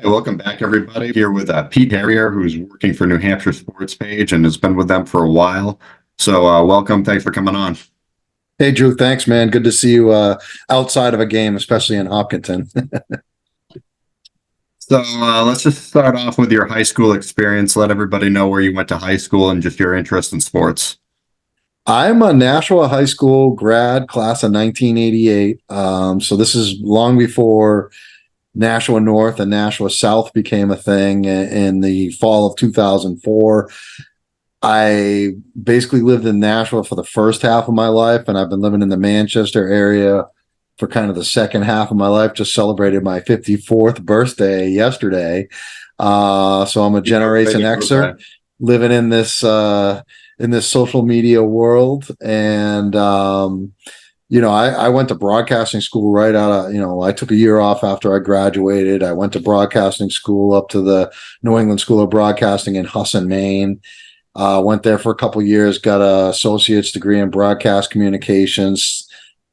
Hey, welcome back, everybody. Here with Pete Tarrier, who's working for New Hampshire Sports Page and has been with them for a while. So, welcome. Thanks for coming on. Hey, Drew, thanks, man. Good to see you outside of a game, especially in Hopkinton. So, let's just start off with your high school experience. Let everybody know where you went to high school and just your interest in sports. I'm a Nashua High School grad, class of 1988. So this is long before Nashua North and Nashua South became a thing in the fall of 2004. I basically lived in Nashua for the first half of my life, and I've been living in the Manchester area for kind of the second half of my life. Just celebrated my 54th birthday yesterday. So I'm a Generation Xer living in this social media world. And I went to broadcasting school right out of, I took a year off after I graduated. I went to broadcasting school up to the New England School of Broadcasting in Husson, Maine. Went there for a couple of years, got an associate's degree in broadcast communications,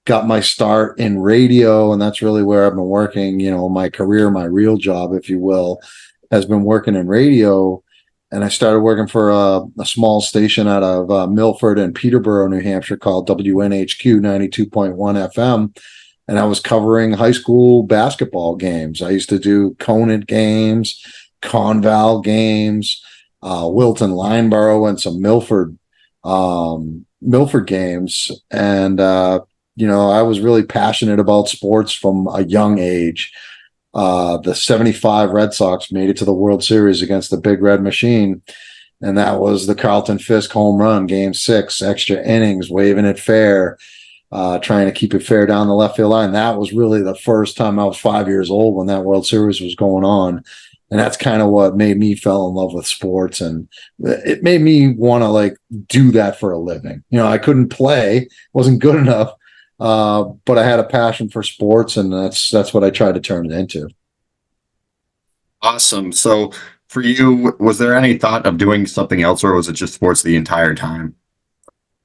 got my start in radio, and that's really where I've been working. My career, my real job, if you will, has been working in radio. And I started working for a small station out of Milford and Peterborough, New Hampshire, called WNHQ 92.1 FM. And I was covering high school basketball games. I used to do Conant games, Conval games, Wilton Lineborough, and some Milford games. And I was really passionate about sports from a young age. The 75 Red Sox made it to the World Series against the Big Red Machine. And that was the Carlton Fisk home run, game 6, extra innings, waving it fair, trying to keep it fair down the left field line. That was really the first time. I was 5 years old when that World Series was going on. And that's kind of what made me fall in love with sports. And it made me want to do that for a living. I couldn't play, wasn't good enough. But I had a passion for sports, and that's what I tried to turn it into. Awesome. So, for you, was there any thought of doing something else, or was it just sports the entire time?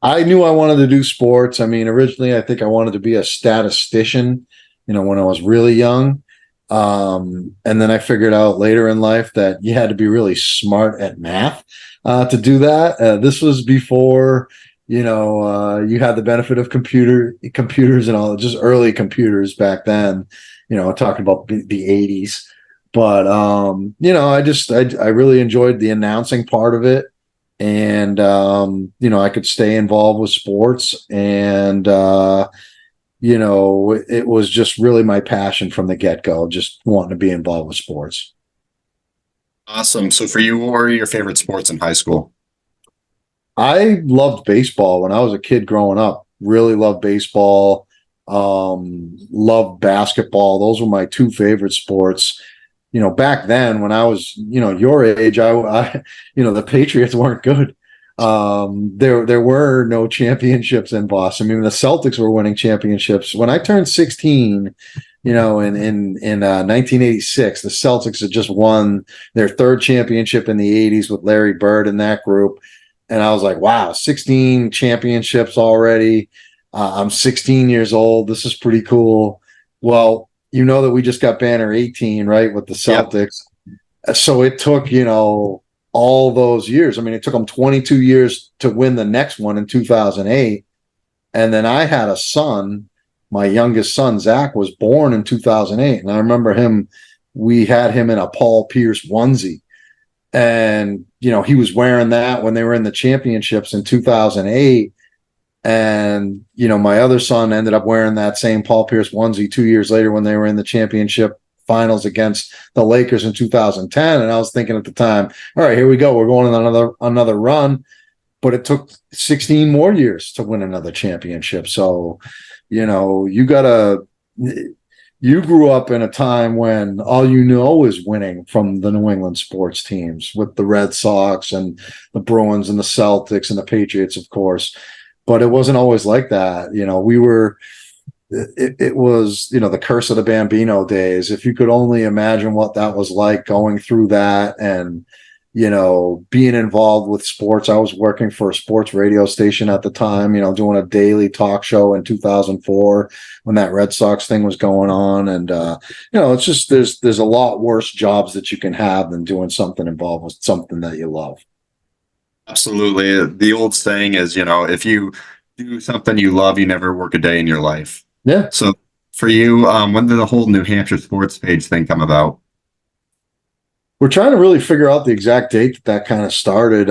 I knew I wanted to do sports. I mean, originally, I think I wanted to be a statistician, when I was really young. And then I figured out later in life that you had to be really smart at math to do that. This was before you had the benefit of computers and all, just early computers back then, talking about the 80s. But, I really enjoyed the announcing part of it. And, I could stay involved with sports. And, it was just really my passion from the get-go, just wanting to be involved with sports. Awesome. So, for you, what were your favorite sports in high school? I loved baseball when I was a kid growing up. Really loved baseball. Loved basketball. Those were my two favorite sports. Back then when I was, your age, I the Patriots weren't good. There were no championships in Boston. I mean, the Celtics were winning championships. When I turned 16, in 1986, the Celtics had just won their third championship in the 80s with Larry Bird and that group. And I was like, wow, 16 championships already. I'm 16 years old. This is pretty cool. Well, that we just got banner 18, right, with the Celtics. Yep. So it took, all those years. I mean, it took them 22 years to win the next one in 2008. And then I had a son. My youngest son, Zach, was born in 2008. And I remember we had him in a Paul Pierce onesie. And, he was wearing that when they were in the championships in 2008. And, my other son ended up wearing that same Paul Pierce onesie 2 years later when they were in the championship finals against the Lakers in 2010. And I was thinking at the time, all right, here we go. We're going on another run. But it took 16 more years to win another championship. So, you grew up in a time when all you know is winning from the New England sports teams with the Red Sox and the Bruins and the Celtics and the Patriots, of course. But it wasn't always like that. It was, the curse of the Bambino days. If you could only imagine what that was like going through that and, being involved with sports. I was working for a sports radio station at the time, doing a daily talk show in 2004 when that Red Sox thing was going on. And, it's just, there's a lot worse jobs that you can have than doing something involved with something that you love. Absolutely. The old saying is, if you do something you love, you never work a day in your life. Yeah. So for you, when did the whole New Hampshire Sports Page thing come about? We're trying to really figure out the exact date that kind of started.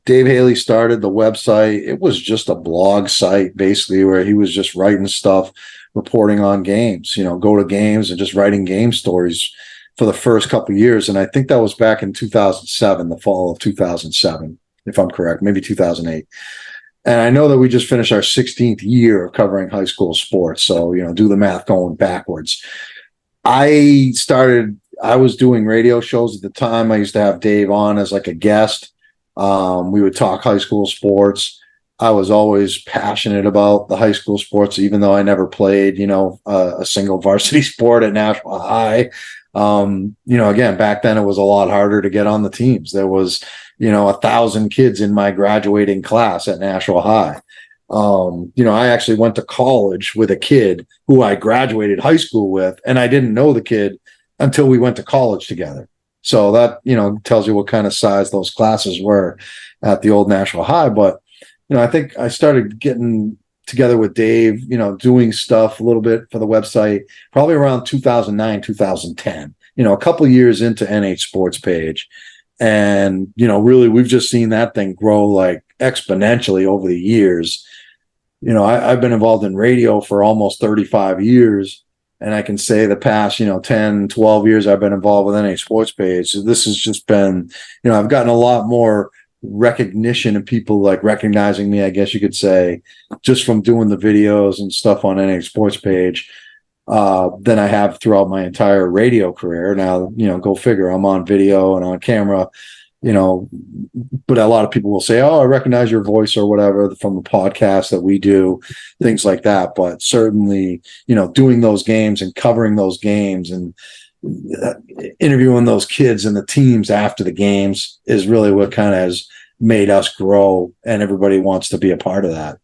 Dave Haley started the website. It was just a blog site, basically, where he was just writing stuff, reporting on games, go to games and just writing game stories for the first couple of years. And I think that was back in 2007, the fall of 2007, if I'm correct, maybe 2008. And I know that we just finished our 16th year of covering high school sports. So, do the math going backwards. I was doing radio shows at the time. I used to have Dave on as like a guest. We would talk high school sports. I was always passionate about the high school sports, even though I never played, a single varsity sport at Nashua High. Again, back then it was a lot harder to get on the teams. There was, 1,000 kids in my graduating class at Nashua High. I actually went to college with a kid who I graduated high school with, and I didn't know the kid until we went to college together. So that, tells you what kind of size those classes were at the old Nashua High. But, I think I started getting together with Dave, doing stuff a little bit for the website, probably around 2009, 2010, a couple of years into NH Sports Page. And, really, we've just seen that thing grow like exponentially over the years. I've been involved in radio for almost 35 years. And I can say the past, 10, 12 years I've been involved with NH Sports Page. So this has just been, I've gotten a lot more recognition and people like recognizing me, I guess you could say, just from doing the videos and stuff on NH Sports Page than I have throughout my entire radio career. Now, go figure, I'm on video and on camera, but a lot of people will say, oh, I recognize your voice or whatever from the podcast that we do, things like that. But certainly, doing those games and covering those games and interviewing those kids and the teams after the games is really what kind of has made us grow, and everybody wants to be a part of that.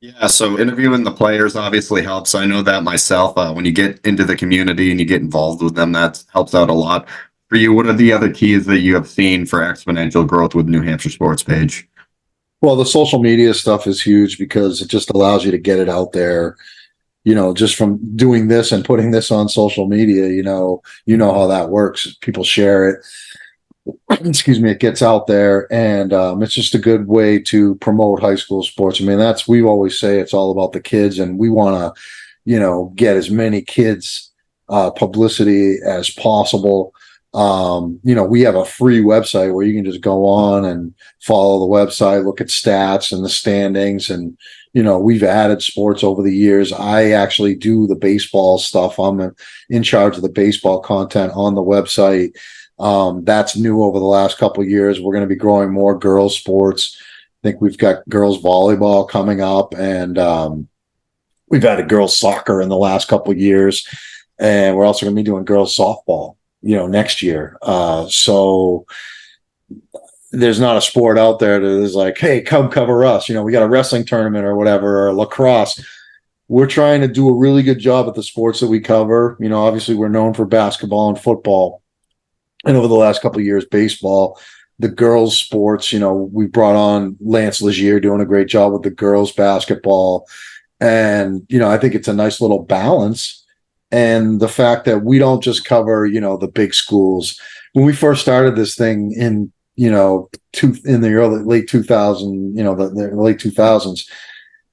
Yeah, so interviewing the players obviously helps. I know that myself. When you get into the community and you get involved with them, that helps out a lot. For you, what are the other keys that you have seen for exponential growth with New Hampshire Sports Page? Well, the social media stuff is huge because it just allows you to get it out there. Just from doing this and putting this on social media, you know how that works. People share it. Excuse me, it gets out there, and it's just a good way to promote high school sports. I mean, we always say it's all about the kids, and we want to, get as many kids publicity as possible. We have a free website where you can just go on and follow the website, look at stats and the standings. And, we've added sports over the years. I actually do the baseball stuff. I'm in charge of the baseball content on the website. That's new over the last couple of years. We're going to be growing more girls sports. I think we've got girls volleyball coming up, and we've added girls soccer in the last couple of years. And we're also going to be doing girls softball, next year. So there's not a sport out there that is like, hey, come cover us. We got a wrestling tournament or whatever, or lacrosse. We're trying to do a really good job at the sports that we cover. Obviously we're known for basketball and football. And over the last couple of years, baseball, the girls sports, we brought on Lance Legier doing a great job with the girls basketball. And, I think it's a nice little balance. And the fact that we don't just cover, the big schools. When we first started this thing in late 2000, the late 2000s,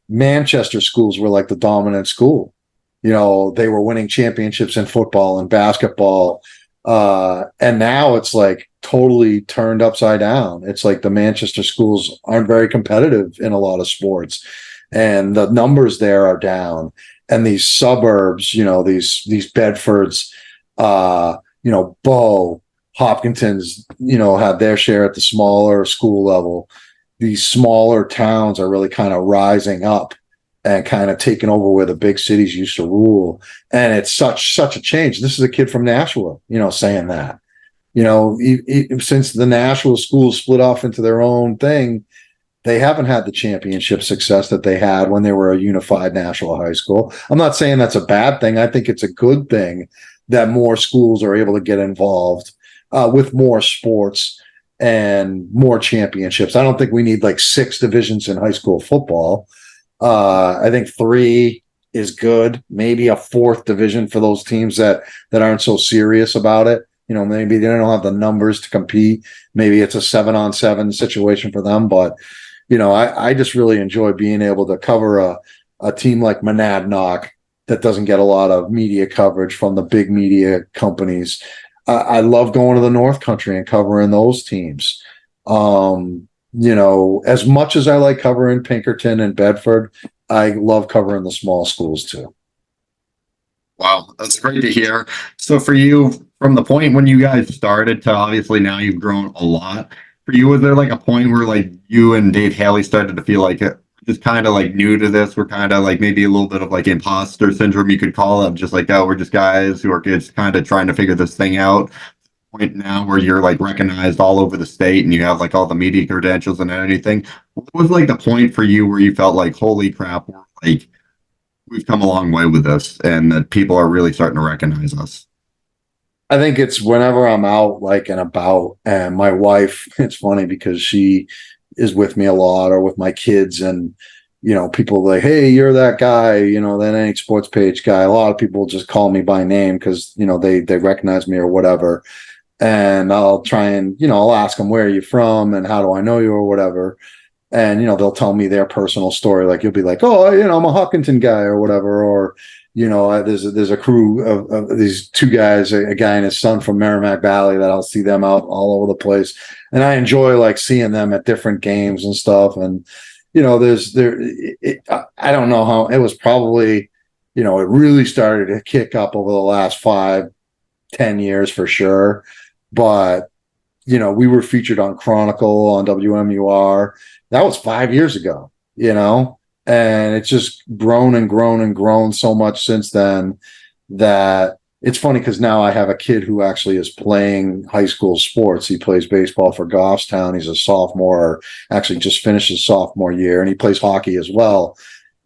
Manchester schools were like the dominant school. They were winning championships in football and basketball. And now it's like totally turned upside down. It's like the Manchester schools aren't very competitive in a lot of sports, and the numbers there are down. And these suburbs, these Bedfords, Bow, Hopkinton's, had their share at the smaller school level. These smaller towns are really kind of rising up and kind of taking over where the big cities used to rule. And it's such a change. This is a kid from Nashua, saying that. Since the Nashua schools split off into their own thing, they haven't had the championship success that they had when they were a unified Nashua High School. I'm not saying that's a bad thing. I think it's a good thing that more schools are able to get involved with more sports and more championships. I don't think we need like 6 divisions in high school football. I think 3 is good. Maybe a 4th division for those teams that aren't so serious about it. Maybe they don't have the numbers to compete. Maybe it's a 7-on-7 situation for them. But I just really enjoy being able to cover a team like Monadnock that doesn't get a lot of media coverage from the big media companies. I love going to the North Country and covering those teams. As much as I like covering Pinkerton and Bedford, I love covering the small schools too. Wow, that's great to hear. So for you, from the point when you guys started to obviously now you've grown a lot. For you, was there like a point where like you and Dave Haley started to feel like just kind of like new to this? We're kind of like maybe a little bit of like imposter syndrome, you could call it, just like, oh, we're just guys who are just kind of trying to figure this thing out. Point now where you're like recognized all over the state and you have like all the media credentials and anything. What was like the point for you where you felt like, holy crap, we're like we've come a long way with this and that people are really starting to recognize us? I think it's whenever I'm out like and about, and my wife, it's funny because she is with me a lot or with my kids, and people like, hey, you're that guy, that NH Sports Page guy. A lot of people just call me by name because they recognize me or whatever. And I'll try and I'll ask them, where are you from and how do I know you or whatever. And they'll tell me their personal story. Like you'll be like, oh, I'm a Hawkinton guy or whatever, or there's a crew of these 2 guys, a guy and his son from Merrimack Valley, that I'll see them out all over the place, and I enjoy like seeing them at different games and stuff. And I don't know how it was. Probably it really started to kick up over the last 5-10 years for sure. But we were featured on Chronicle, on WMUR. That was 5 years ago, and it's just grown and grown and grown so much since then that it's funny because now I have a kid who actually is playing high school sports. He plays baseball for Goffstown. He's a sophomore, actually just finished his sophomore year, and he plays hockey as well.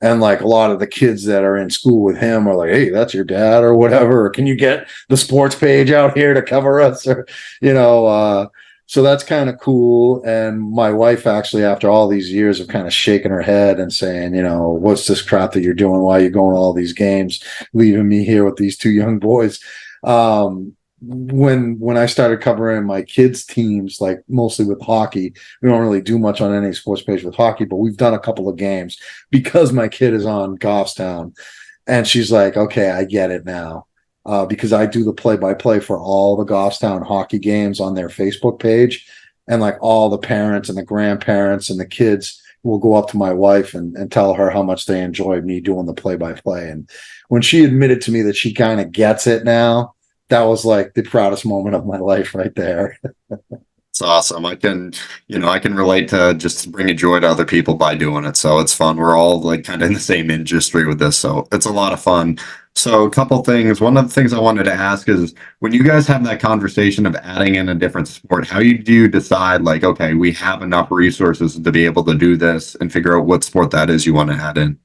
And like a lot of the kids that are in school with him are like, hey, that's your dad or whatever. Or, can you get the sports page out here to cover us? Or, so that's kind of cool. And my wife actually, after all these years of kind of shaking her head and saying, what's this crap that you're doing? Why are you going to all these games, leaving me here with these 2 young boys? When I started covering my kids' teams, like mostly with hockey, we don't really do much on any sports page with hockey, but we've done a couple of games because my kid is on Goffstown. And she's like, okay, I get it now. Because I do the play-by-play for all the Goffstown hockey games on their Facebook page. And like all the parents and the grandparents and the kids will go up to my wife and tell her how much they enjoy me doing the play-by-play. And when she admitted to me that she kind of gets it now, that was like the proudest moment of my life right there. It's awesome. I can relate to just bringing joy to other people by doing it. So it's fun. We're all like kind of in the same industry with this. So it's a lot of fun. So a couple things. One of the things I wanted to ask is when you guys have that conversation of adding in a different sport, how do you decide like, okay, we have enough resources to be able to do this and figure out what sport that is you want to add in?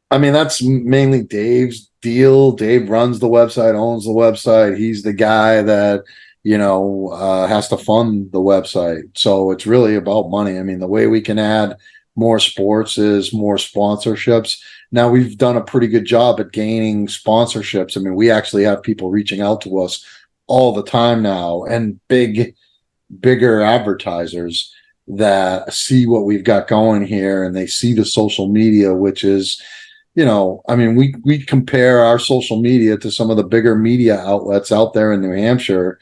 I mean, that's mainly Dave's deal. Dave runs the website, owns the website. He's the guy that has to fund the website. So it's really about money. I mean, the way we can add more sports is more sponsorships. Now we've done a pretty good job at gaining sponsorships. I mean, we actually have people reaching out to us all the time now, and bigger advertisers that see what we've got going here, and they see the social media, which is, I mean, we compare our social media to some of the bigger media outlets out there in New Hampshire.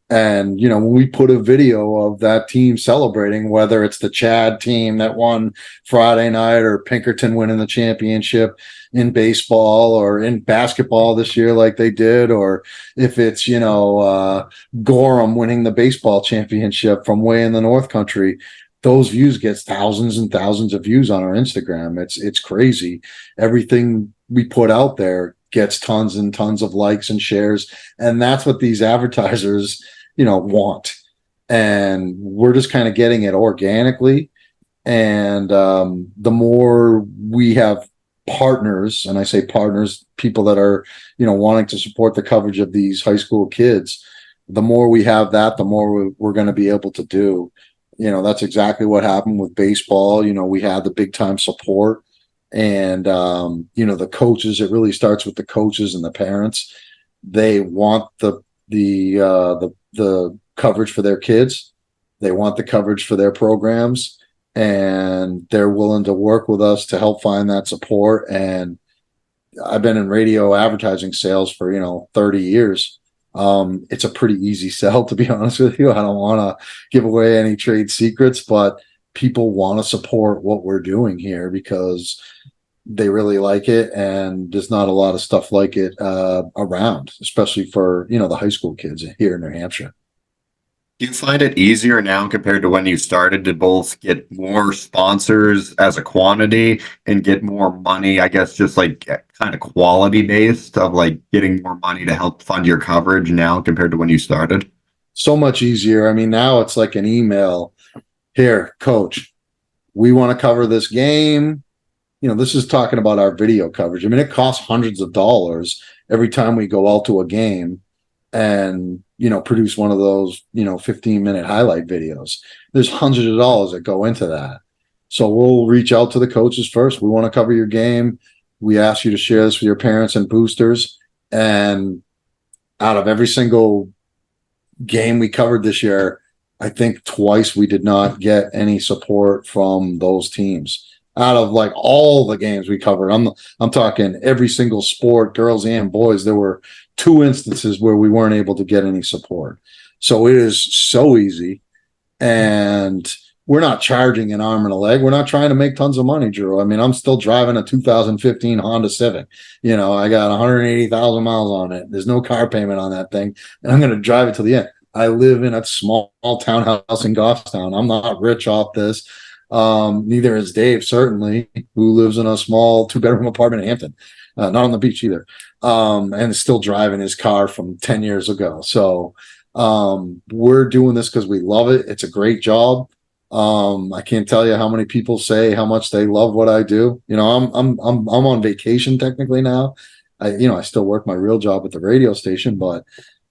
And, when we put a video of that team celebrating, whether it's the Chad team that won Friday night or Pinkerton winning the championship in baseball or in basketball this year like they did, or if it's, Gorham winning the baseball championship from way in the North Country, those views gets thousands and thousands of views on our Instagram. It's crazy. Everything we put out there gets tons and tons of likes and shares. And that's what these advertisers want. And we're just kind of getting it organically. And the more we have partners, and I say partners, people that are, wanting to support the coverage of these high school kids, the more we have that, the more we're going to be able to do. That's exactly what happened with baseball. We had the big time support, and the coaches. It really starts with the coaches and the parents. They want the coverage for their kids. They want the coverage for their programs, and they're willing to work with us to help find that support. And I've been in radio advertising sales for 30 years. It's a pretty easy sell, to be honest with you. I don't want to give away any trade secrets, but people want to support what we're doing here because they really like it, and there's not a lot of stuff like it around, especially for the high school kids here in New Hampshire. Do you find it easier now compared to when you started to both get more sponsors as a quantity and get more money, I guess, just like kind of quality based of like getting more money to help fund your coverage now compared to when you started? So much easier. I mean, now it's like an email. Here, coach, we want to cover this game. This is talking about our video coverage. I mean, it costs hundreds of dollars every time we go out to a game and produce one of those 15-minute highlight videos. There's hundreds of dollars that go into that. So we'll reach out to the coaches first. We want to cover your game. We ask you to share this with your parents and boosters. And out of every single game we covered this year, I think twice we did not get any support from those teams. Out of like all the games we covered, I'm talking every single sport, girls and boys, there were 2 instances where we weren't able to get any support. So it is so easy, and we're not charging an arm and a leg. We're not trying to make tons of money, Drew. I mean, I'm still driving a 2015 Honda Civic. I got 180,000 miles on it. There's no car payment on that thing, and I'm going to drive it to the end. I live in a small townhouse in Goffstown. I'm not rich off this. Neither is Dave, certainly, who lives in a small 2-bedroom apartment in Hampton, not on the beach either, and is still driving his car from 10 years ago. So we're doing this because we love it. It's a great job. I can't tell you how many people say how much they love what I do. I'm on vacation technically now. I still work my real job at the radio station, but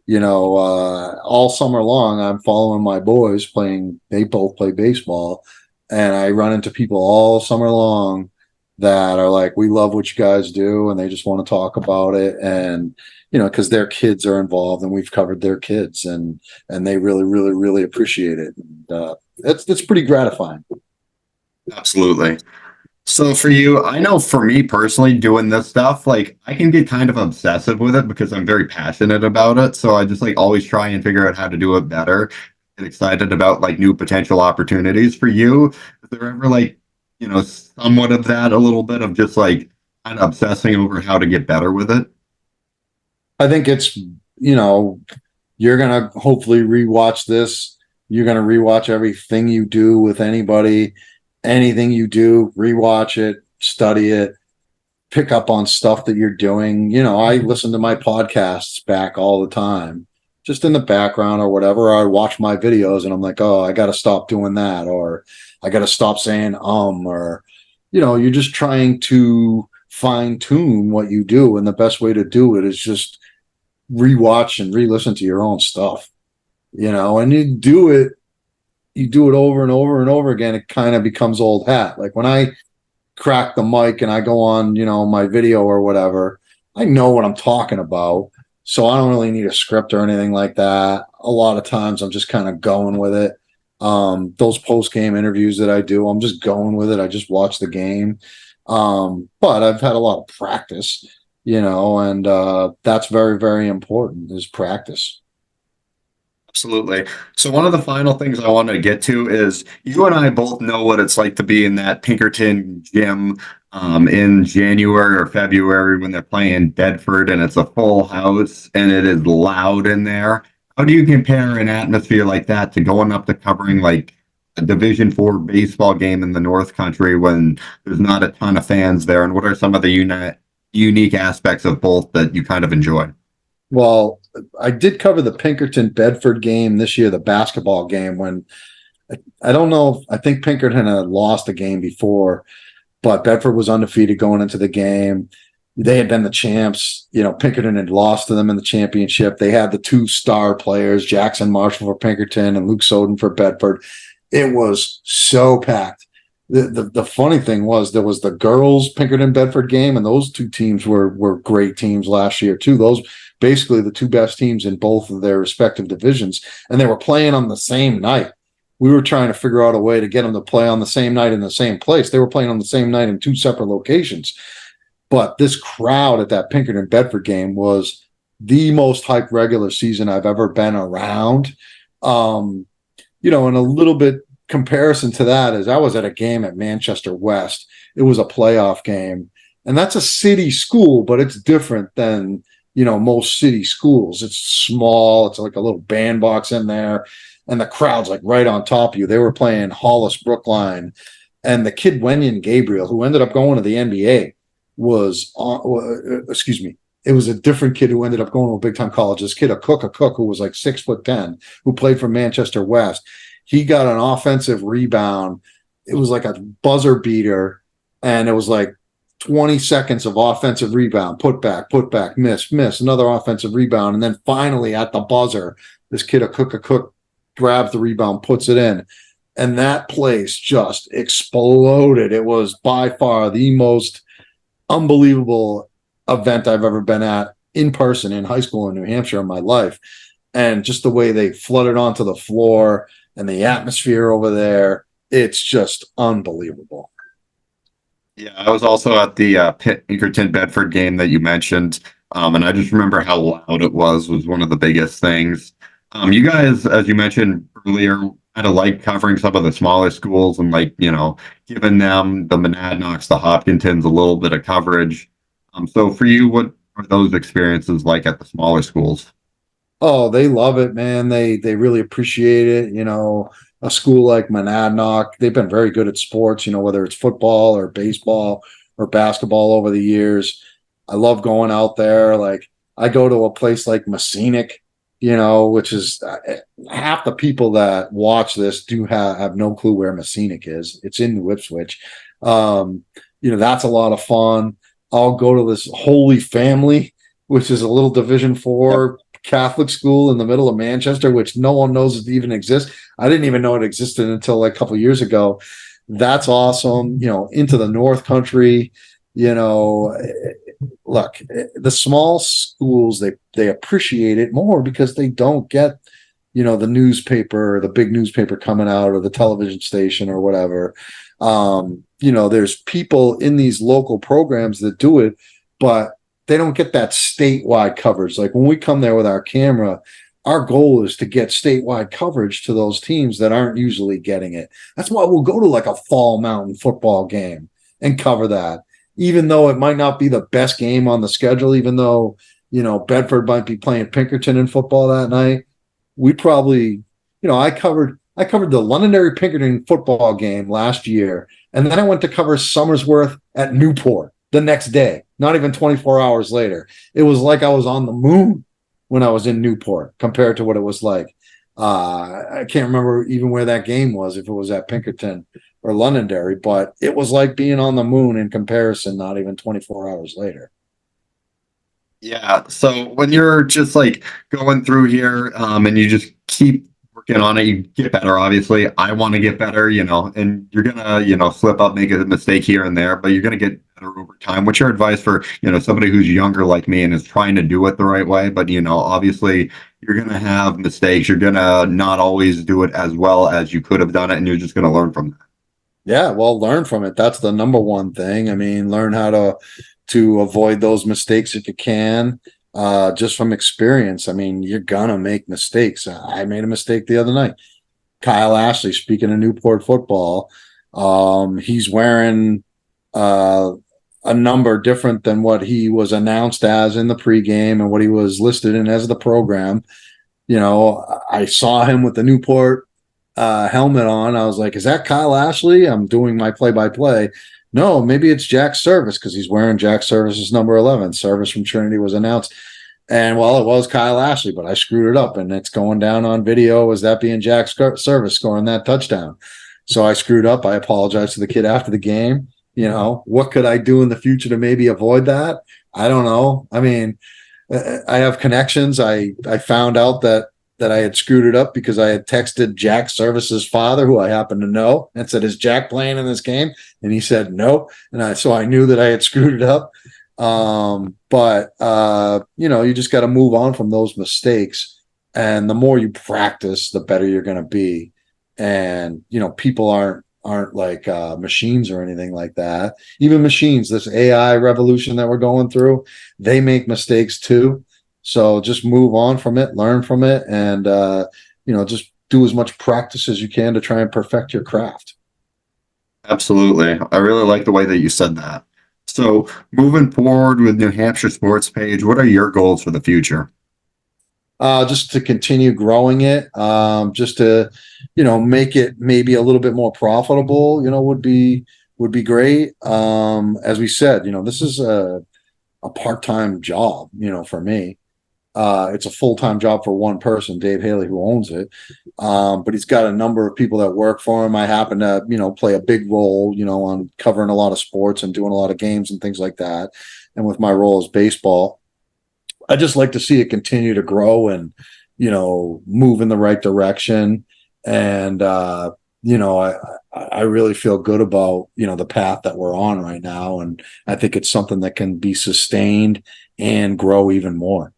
all summer long I'm following my boys playing. They both play baseball. And I run into people all summer long that are like, we love what you guys do. And they just want to talk about it. And, because their kids are involved and we've covered their kids, and they really, really, really appreciate it. And, that's pretty gratifying. Absolutely. So for you, I know for me personally, doing this stuff, like I can get kind of obsessive with it because I'm very passionate about it. So I just like always try and figure out how to do it better. Get excited about like new potential opportunities for you. Is there ever like, somewhat of that, a little bit of just like kind of obsessing over how to get better with it? I think it's, you're going to hopefully rewatch this. You're going to rewatch everything you do with anybody, anything you do, rewatch it, study it, pick up on stuff that you're doing. I listen to my podcasts back all the time, just in the background or whatever. Or I watch my videos and I'm like, oh, I got to stop doing that. Or I got to stop saying, or, you're just trying to fine tune what you do. And the best way to do it is just rewatch and re-listen to your own stuff, and you do it over and over and over again. It kind of becomes old hat. Like when I crack the mic and I go on, my video or whatever, I know what I'm talking about. So I don't really need a script or anything like that. A lot of times I'm just kind of going with it. Those post-game interviews that I do, I'm just going with it. I just watch the game. But I've had a lot of practice, and that's very, very important is practice. Absolutely. So one of the final things I wanted to get to is you and I both know what it's like to be in that Pinkerton gym in January or February when they're playing Bedford and it's a full house and it is loud in there. How do you compare an atmosphere like that to going up to covering like a Division 4 baseball game in the North Country when there's not a ton of fans there? And what are some of the unique aspects of both that you kind of enjoy? Well, I did cover the Pinkerton Bedford game this year, the basketball game, when I don't know. I think Pinkerton had lost a game before, but Bedford was undefeated going into the game. They had been the champs. Pinkerton had lost to them in the championship. They had the two star players, Jackson Marshall for Pinkerton and Luke Soden for Bedford. It was so packed. The funny thing was there was the girls Pinkerton Bedford game, and those two teams were great teams last year too. Those basically the two best teams in both of their respective divisions, and they were playing on the same night. We were trying to figure out a way to get them to play on the same night in the same place. They were playing on the same night in two separate locations. But this crowd at that Pinkerton Bedford game was the most hyped regular season I've ever been around. And a little bit comparison to that is I was at a game at Manchester West. It was a playoff game, and that's a city school, but it's different than, most city schools. It's small. It's like a little bandbox in there, and the crowd's like right on top of you. They were playing Hollis Brookline, and the kid Wenyan Gabriel, who ended up going to the NBA, was on, excuse me. It was a different kid who ended up going to a big time college. This kid, a cook who was like 6'10", who played for Manchester West. He got an offensive rebound. It was like a buzzer beater, and it was like 20 seconds of offensive rebound, put back, miss, another offensive rebound. And then finally at the buzzer, this kid, a cook, grabs the rebound, puts it in. And that place just exploded. It was by far the most unbelievable event I've ever been at in person in high school in New Hampshire in my life. And just the way they flooded onto the floor and the atmosphere over there, it's just unbelievable. Yeah, I was also at the Pinkerton Bedford game that you mentioned, and I just remember how loud it was one of the biggest things. You guys, as you mentioned earlier, kind of like covering some of the smaller schools and giving them the Monadnocks, the Hopkintons, a little bit of coverage. So for you, what are those experiences like at the smaller schools? Oh, they love it, man. They really appreciate it. A school like Monadnock, they've been very good at sports, whether it's football or baseball or basketball over the years. I love going out there. Like I go to a place like Messinic, which is half the people that watch this do have no clue where Messinic is. It's in New Ipswich. That's a lot of fun. I'll go to this Holy Family, which is a little Division 4 Catholic school in the middle of Manchester, which no one knows it even exists. I didn't even know it existed until like a couple of years ago. That's awesome. Into the North Country, look, the small schools, they appreciate it more because they don't get, the newspaper, the big newspaper coming out, or the television station or whatever. There's people in these local programs that do it, but they don't get that statewide coverage. Like when we come there with our camera, our goal is to get statewide coverage to those teams that aren't usually getting it. That's why we'll go to like a Fall Mountain football game and cover that, even though it might not be the best game on the schedule, even though, Bedford might be playing Pinkerton in football that night. We probably, I covered the Londonderry Pinkerton football game last year, and then I went to cover Somersworth at Newport the next day, not even 24 hours later. It was like I was on the moon when I was in Newport compared to what it was like. I can't remember even where that game was, if it was at Pinkerton or Londonderry, but it was like being on the moon in comparison, not even 24 hours later. Yeah. So when you're just going through here, and you just keep working on it, you get better. Obviously, I want to get better, and you're gonna, slip up, make a mistake here and there, but you're gonna get better over time. What's your advice for, somebody who's younger like me and is trying to do it the right way? But, obviously you're gonna have mistakes. You're gonna not always do it as well as you could have done it, and you're just gonna learn from that. Yeah, well, learn from it. That's the number one thing. I mean, learn how to avoid those mistakes if you can, just from experience. I mean, you're gonna make mistakes. I made a mistake the other night. Kyle Ashley, speaking of Newport football, he's wearing a number different than what he was announced as in the pregame and what he was listed in as the program. I saw him with the Newport helmet on. I was like, is that Kyle Ashley? I'm doing my play-by-play. No, maybe it's Jack Service, because he's wearing Jack Service's number 11. Service from Trinity was announced. And well, it was Kyle Ashley, but I screwed it up, and it's going down on video as that being Jack Service scoring that touchdown. So I screwed up. I apologized to the kid after the game. What could I do in the future to maybe avoid that? I don't know. I mean, I have connections. I found out that I had screwed it up because I had texted Jack Service's father, who I happen to know, and said, "Is Jack playing in this game?" And he said no. So I knew that I had screwed it up. But you just got to move on from those mistakes. And the more you practice, the better you're going to be. And, people aren't like machines or anything like that. Even machines, this AI revolution that we're going through, they make mistakes too. So just move on from it, learn from it, and, just do as much practice as you can to try and perfect your craft. Absolutely. I really like the way that you said that. So moving forward with New Hampshire Sports Page, what are your goals for the future? Just to continue growing it, just to, make it maybe a little bit more profitable, would be great. As we said, this is a part-time job, for me. It's a full-time job for one person, Dave Haley, who owns it. But he's got a number of people that work for him. I happen to, play a big role, on covering a lot of sports and doing a lot of games and things like that. And with my role as baseball, I just like to see it continue to grow and, move in the right direction. And, I really feel good about, the path that we're on right now. And I think it's something that can be sustained and grow even more.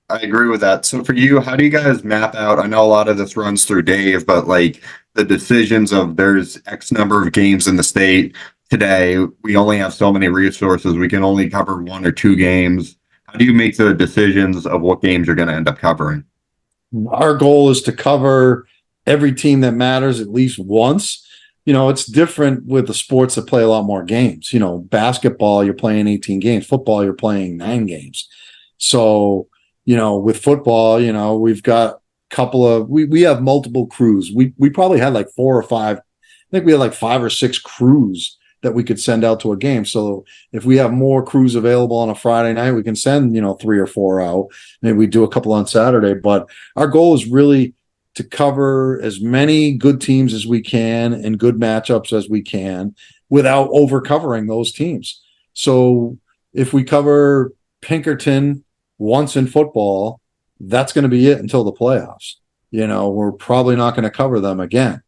I agree with that. So for you, how do you guys map out? I know a lot of this runs through Dave, but like the decisions of there's X number of games in the state today, we only have so many resources. We can only cover one or two games. How do you make the decisions of what games you're going to end up covering? Our goal is to cover every team that matters at least once. It's different with the sports that play a lot more games. Basketball, you're playing 18 games. Football, you're playing 9 games. So, with football, we've got a couple of, we have multiple crews. We probably had like 4 or 5, I think we had like 5 or 6 crews that we could send out to a game. So if we have more crews available on a Friday night, we can send, 3 or 4 out. Maybe we do a couple on Saturday, but our goal is really to cover as many good teams as we can and good matchups as we can without over covering those teams. So if we cover Pinkerton once in football, that's going to be it until the playoffs. We're probably not going to cover them again.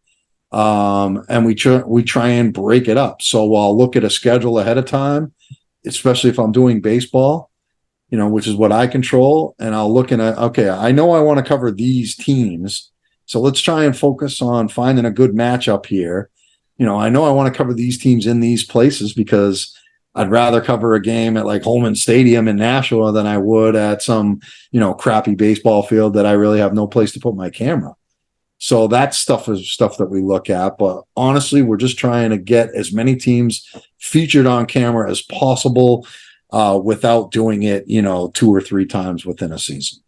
And we try and break it up. So I'll look at a schedule ahead of time, especially if I'm doing baseball, which is what I control. And I'll look at, okay, I know I want to cover these teams. So let's try and focus on finding a good matchup here. I know I want to cover these teams in these places because I'd rather cover a game at like Holman Stadium in Nashua than I would at some, crappy baseball field that I really have no place to put my camera. So that stuff is stuff that we look at. But honestly, we're just trying to get as many teams featured on camera as possible without doing it, 2 or 3 times within a season.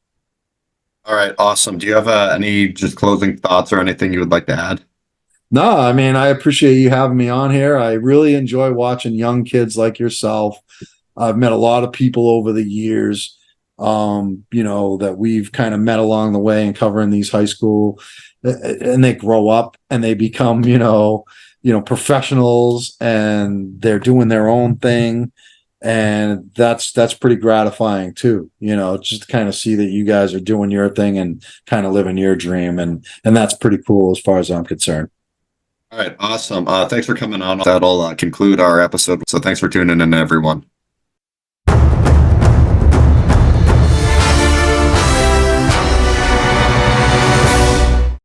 All right, awesome. Do you have any just closing thoughts or anything you would like to add? No, I mean, I appreciate you having me on here. I really enjoy watching young kids like yourself. I've met a lot of people over the years, that we've kind of met along the way and covering these high school, and they grow up and they become, professionals, and they're doing their own thing. And that's pretty gratifying too, just to kind of see that you guys are doing your thing and kind of living your dream. And that's pretty cool as far as I'm concerned. All right, awesome. Thanks for coming on. That'll conclude our episode. So thanks for tuning in, everyone.